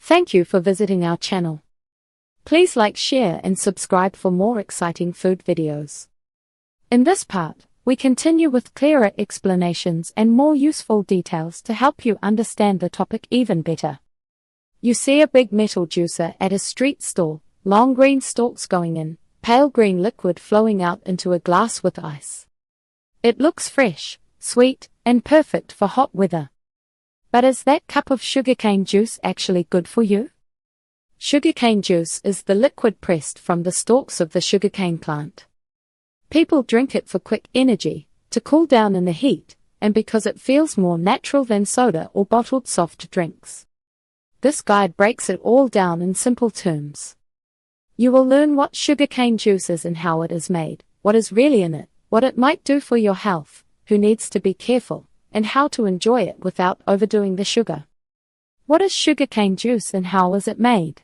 Thank you for visiting our channel. Please like, share and subscribe for more exciting food videos. In this part, we continue with clearer explanations and more useful details to help you understand the topic even better. You see a big metal juicer at a street stall, long green stalks going in, pale green liquid flowing out into a glass with ice. It looks fresh, sweet, and perfect for hot weather. But is that cup of sugarcane juice actually good for you? Sugarcane juice is the liquid pressed from the stalks of the sugarcane plant. People drink it for quick energy, to cool down in the heat, and because it feels more natural than soda or bottled soft drinks. This guide breaks it all down in simple terms. You will learn what sugarcane juice is and how it is made, what is really in it, what it might do for your health, who needs to be careful, and how to enjoy it without overdoing the sugar. What is sugarcane juice and how is it made?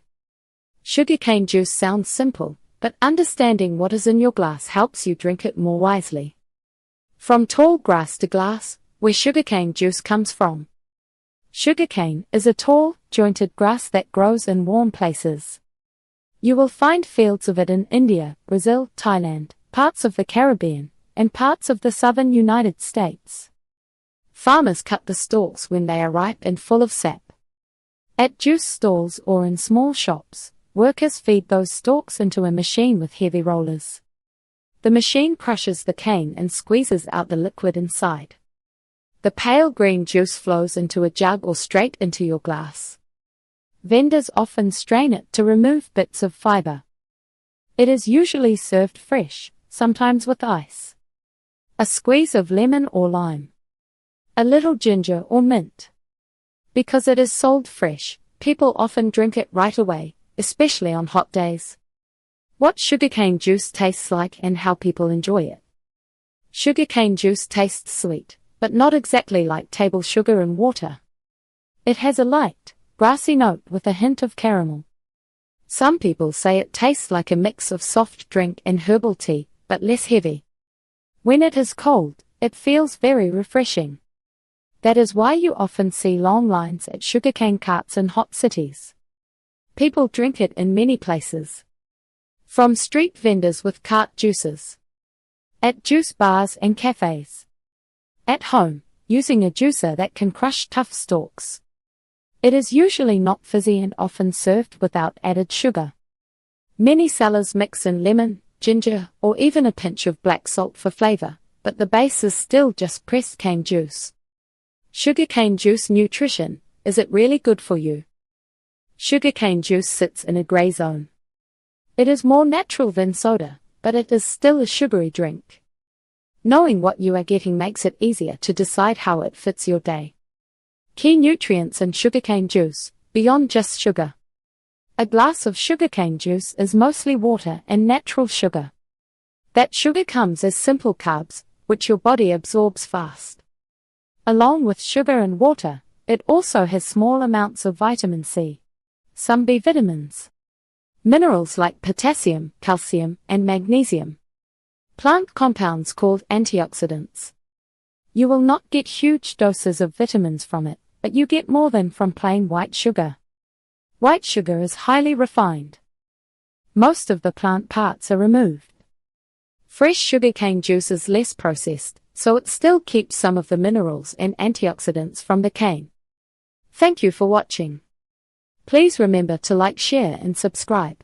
Sugarcane juice sounds simple, but understanding what is in your glass helps you drink it more wisely. From tall grass to glass, where sugarcane juice comes from. Sugarcane is a tall, jointed grass that grows in warm places. You will find fields of it in India, Brazil, Thailand, parts of the Caribbean, and parts of the southern United States. Farmers cut the stalks when they are ripe and full of sap. At juice stalls or in small shops, workers feed those stalks into a machine with heavy rollers. The machine crushes the cane and squeezes out the liquid inside. The pale green juice flows into a jug or straight into your glass. Vendors often strain it to remove bits of fiber. It is usually served fresh, sometimes with ice. A squeeze of lemon or lime. A little ginger or mint. Because it is sold fresh, people often drink it right away, especially on hot days. What sugarcane juice tastes like and how people enjoy it. Sugarcane juice tastes sweet, but not exactly like table sugar and water. It has a light, grassy note with a hint of caramel. Some people say it tastes like a mix of soft drink and herbal tea, but less heavy. When it is cold, it feels very refreshing. That is why you often see long lines at sugarcane carts in hot cities. People drink it in many places. From street vendors with cart juices. At juice bars and cafes. At home, using a juicer that can crush tough stalks. It is usually not fizzy and often served without added sugar. Many sellers mix in lemon, ginger, or even a pinch of black salt for flavor, but the base is still just pressed cane juice. Sugarcane juice nutrition, is it really good for you? Sugarcane juice sits in a gray zone. It is more natural than soda, but it is still a sugary drink. Knowing what you are getting makes it easier to decide how it fits your day. Key nutrients in sugarcane juice, beyond just sugar. A glass of sugarcane juice is mostly water and natural sugar. That sugar comes as simple carbs, which your body absorbs fast. Along with sugar and water, it also has small amounts of vitamin C, some B vitamins, minerals like potassium, calcium, and magnesium, plant compounds called antioxidants. You will not get huge doses of vitamins from it, but you get more than from plain white sugar. White sugar is highly refined. Most of the plant parts are removed. Fresh sugarcane juice is less processed, so it still keeps some of the minerals and antioxidants from the cane. Thank you for watching. Please remember to like, share and subscribe.